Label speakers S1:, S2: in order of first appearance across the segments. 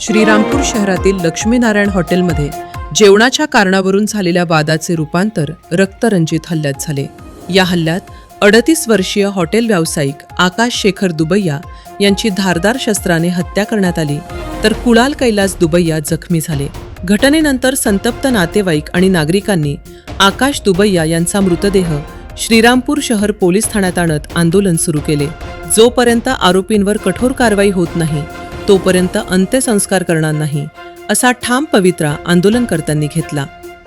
S1: श्रीरामपूर शहरातील लक्ष्मीनारायण हॉटेलमध्ये जेवणाच्या कारणावरून झालेल्या वादाचे रूपांतर रक्तरंजित हल्ल्यात झाले। या हल्ल्यात 38 वर्षीय हॉटेल व्यावसायिक आकाश शेखर दुबैया यांची धारदार शस्त्राने हत्या करण्यात आली, तर कुणाल कैलास दुबैया जखमी झाले। घटनेनंतर संतप्त नातेवाईक आणि नागरिकांनी आकाश दुबैया यांचा मृतदेह श्रीरामपूर शहर पोलीस ठाण्यात आणत आंदोलन सुरू केले। जोपर्यंत आरोपींवर कठोर कारवाई होत नाही तोपर्यंत अंत्यसंस्कार करणार नाही, असा ठाम पवित्रा आंदोलनकर्त्यांनी घेतला।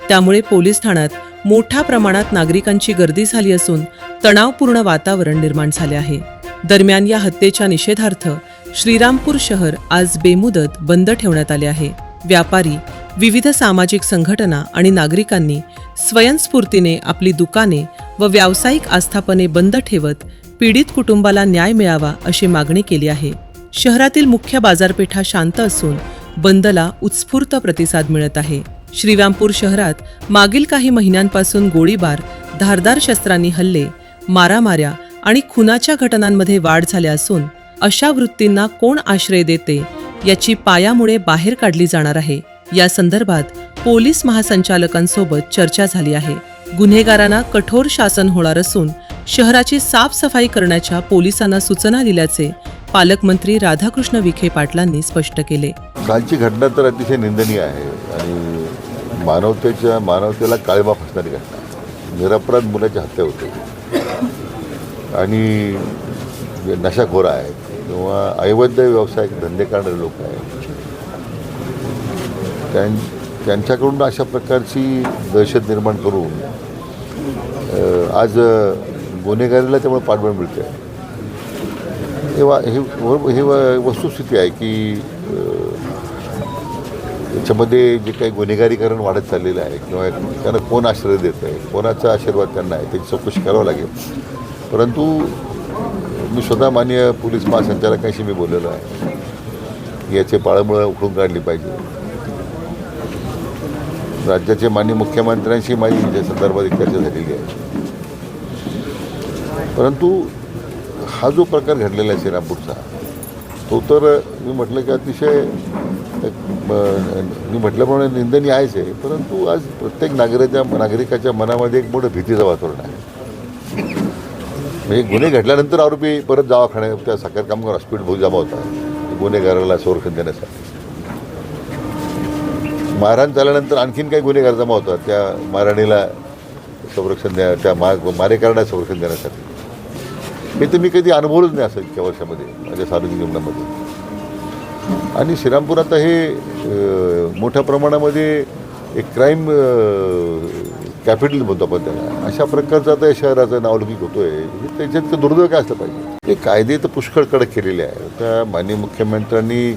S1: त्यामुळे पोलीस ठाण्यात मोठ्या प्रमाणात नागरिकांची गर्दी झाली असून तणावपूर्ण वातावरण निर्माण झाले आहे। दरम्यान या हत्येच्या निषेधार्थ श्रीरामपूर शहर आज बेमुदत बंद ठेवण्यात आले आहे। व्यापारी, विविध सामाजिक संघटना आणि नागरिकांनी स्वयंस्फूर्तीने आपली दुकाने व व्यावसायिक आस्थापने बंद ठेवत पीडित कुटुंबाला न्याय मिळावा अशी मागणी केली आहे। शहरातील मुख्य बाजारपेठा शांत असून बंदला उत्स्फूर्त प्रतिसाद मिळत आहे। श्रीरामपूर शहरात मागील काही महिन्यांपासून गोळीबार, धारदार शस्त्रांनी हल्ले, मारामाऱ्या आणि खुनाच्या घटनांमध्ये वाढ झाल्या असून अशा वृत्तींना कोण आश्रय देते याची पायामुळे बाहेर काढली जाणार आहे। या संदर्भात पोलीस महासंचालकांसोबत चर्चा झाली आहे। गुन्हेगारांना कठोर शासन होणार असून शहराची साफसफाई करण्याच्या पोलिसांना सूचना दिल्याचे पालकमंत्री राधाकृष्ण विखे पाटलांनी स्पष्ट केले।
S2: कालची घटना तर अतिशय निंदनीय आहे आणि मानवतेला काळीमा फासणारी घटना। निरपराध मुलाची हत्या होते आणि जे नशाखोर आहेत किंवा अवैध व्यवसाय धंदे करणारे लोक आहेत त्यांच्याकडून अशा प्रकारची दहशत निर्माण करून आज गुन्हेगारीला त्यामुळे पाठबळ मिळते। ही वस्तुस्थिती आहे की याच्यामध्ये जे काही गुन्हेगारीकरण वाढत चाललेलं आहे किंवा त्यांना कोण आश्रय देत आहे, कोणाचा आशीर्वाद त्यांना आहे त्याची चौकशी करावं लागेल। परंतु मी स्वतः माननीय पोलीस महासंचालकांशी मी बोललेलो आहे, याचे पाळंमुळं उखडून काढली पाहिजे। राज्याचे माननीय मुख्यमंत्र्यांशी माझी या संदर्भात एक चर्चा झालेली आहे। परंतु हा जो प्रकार घडलेला आहे श्रीरामपूरचा, तो तर मी म्हटलं की अतिशय मी म्हटल्याप्रमाणे निंदनीय आहेच आहे। परंतु आज प्रत्येक नागरिकाच्या मनामध्ये एक मोठं भीतीचं वातावरण आहे। म्हणजे गुन्हे घडल्यानंतर आरोपी परत दवाखान्यात त्या साखर कामगार हॉस्पिटल जमा होतात गुन्हेगाराला संरक्षण देण्यासाठी। मारहाण झाल्यानंतर आणखीन काही गुन्हेगार जमा होतात त्या मारहाणीला संरक्षण त्या मारेकऱ्यांना संरक्षण देण्यासाठी। हे तर मी कधी अनुभवलंच नाही असं इतक्या वर्षामध्ये माझ्या सार्वजनिक जीवनामध्ये। आणि श्रीरामपूर आता हे मोठ्या प्रमाणामध्ये एक क्राईम कॅपिटल म्हणतो आपण त्याला, अशा प्रकारचं आता या शहराचं नावलौकिक होतोय। त्याच्यात दुर्दैव काय असलं पाहिजे, ते कायदे तर पुष्कळ कडक केलेले आहे। त्या माननीय मुख्यमंत्र्यांनी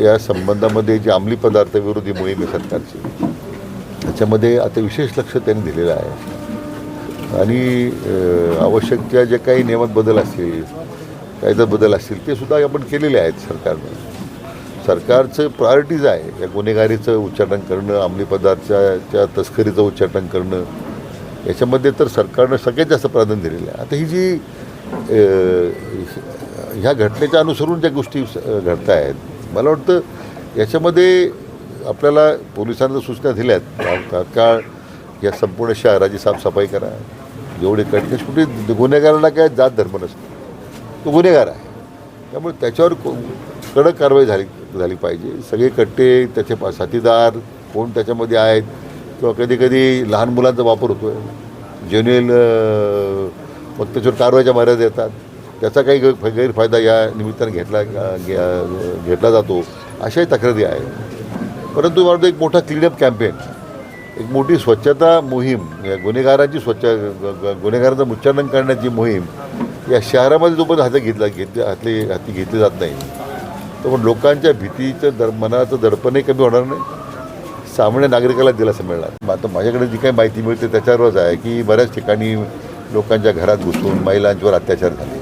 S2: या संबंधामध्ये जी अंमली पदार्थ विरोधी मोहीम आहे सरकारची, त्याच्यामध्ये आता विशेष लक्ष त्यांनी दिलेलं आहे आणि आवश्यक त्या जे काही नियमात बदल असतील, कायद्यात बदल असतील ते सुद्धा आपण केलेले आहेत सरकारनं। सरकारचं प्रायोरिटीज आहे या गुन्हेगारीचं उच्चाटन करणं, अंमली पदार्थाच्या तस्करीचं उच्चाटन करणं, याच्यामध्ये तर सरकारनं सगळ्यात जास्त प्राधान्य दिलेलं आहे। आता ही जी ह्या घटनेच्या अनुसरून ज्या गोष्टी घडत आहेत, मला वाटतं याच्यामध्ये आपल्याला पोलिसांना सूचना दिल्यात, तात्काळ या संपूर्ण शहराची साफसफाई करा। जेवढे कटकश कुठे गुन्हेगाराला काय जात धर्म नसतो, तो गुन्हेगार आहे, त्यामुळे त्याच्यावर कडक कारवाई झाली पाहिजे। सगळे कट्टे, त्याचे साथीदार कोण त्याच्यामध्ये आहेत किंवा कधी लहान मुलांचा वापर होतो आहे, जेन्युइन मग त्याच्यावर कारवाईच्या मर्यादा येतात, त्याचा काही गैरफायदा या निमित्ताने घेतला जातो, अशाही तक्रारी आहे। परंतु मला वाटतं एक मोठा क्लीनअप कॅम्पेन, एक मोठी स्वच्छता मोहीम, या गुन्हेगारांचं उच्चाटन करण्याची मोहीम या शहरामध्ये जोपर्यंत हाती घेतली जात नाही तर लोकांच्या भीतीचं मनाचं दडपणही कमी होणार नाही, सामान्य नागरिकाला दिलासा मिळणार। आता माझ्याकडे जी काही माहिती मिळते त्याच्यावरच आहे की बऱ्याच ठिकाणी लोकांच्या घरात घुसून महिलांच्यावर अत्याचार झाले,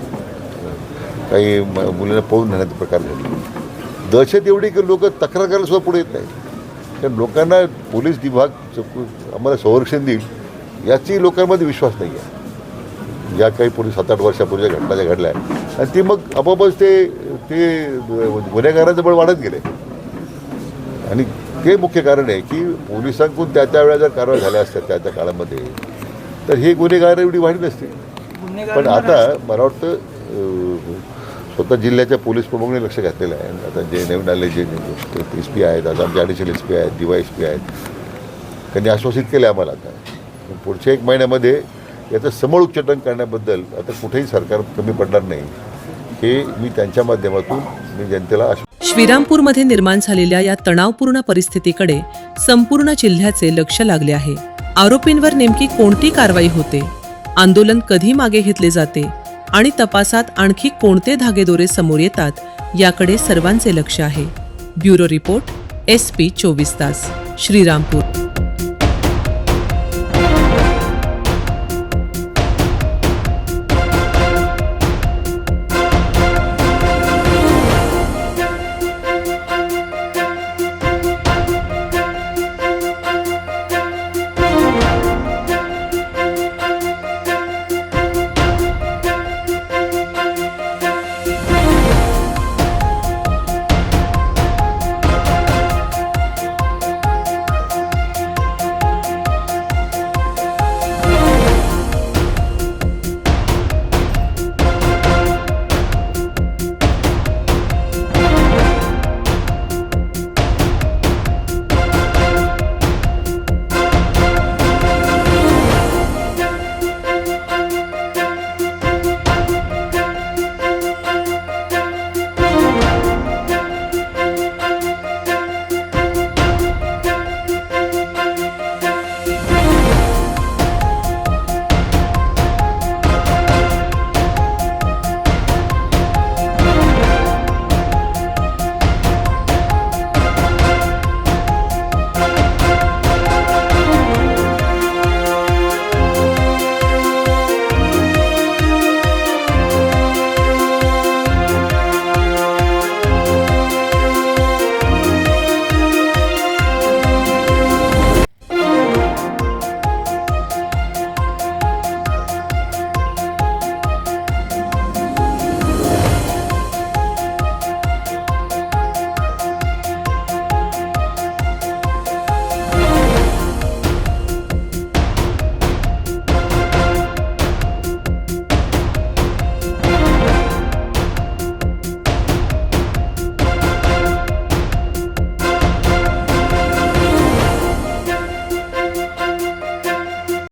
S2: काही मुलांना पळून नेण्याचे प्रकार घडले। दहशत एवढी की लोक तक्रार करायला सुद्धा पुढे येत नाही, कारण लोकांना पोलीस विभाग आम्हाला संरक्षण देईल याची लोकांमध्ये विश्वास नाही आहे। ज्या काही पूर्वी 7-8 वर्षापूर्वीच्या घटना ज्या घडल्या आणि ती मग आपोआपच ते गुन्हेगारांचं बळ वाढत गेले। आणि ते मुख्य कारण आहे की पोलिसांकडून त्या वेळेला जर कारवाई झाल्या असत्या त्या काळामध्ये तर हे गुन्हेगार एवढी वाढली नसती. पण आता मला वाटतं स्वतः जिल्ह्याच्या पोलीस प्रमुखांनी लक्ष घातलेलं आहे. आता जे नवीन आले जे एस पी आहेत, आता आमचे ॲडिशनल एस पी आहेत, DYSP आहेत, त्यांनी आश्वासित केलं आम्हाला आता पुढच्या 1 महिन्यामध्ये याचं समूळ उच्चाटन करण्याबद्दल आता कुठेही सरकार कमी पडणार नाही हे मी त्यांच्या माध्यमातून मी जनतेला
S1: श्रीरामपूरमध्ये निर्माण झालेल्या या तणावपूर्ण परिस्थितीकडे संपूर्ण जिल्ह्याचे लक्ष लागले आहे. आरोपींवर नेमकी कोणती कारवाई होते, आंदोलन कधी मागे घेतले जाते आणि तपासात आणखी कोणते धागेदोरे समोर येतात याकडे सर्वांचे लक्ष आहे. ब्युरो रिपोर्ट SP 24 तास, श्रीरामपूर.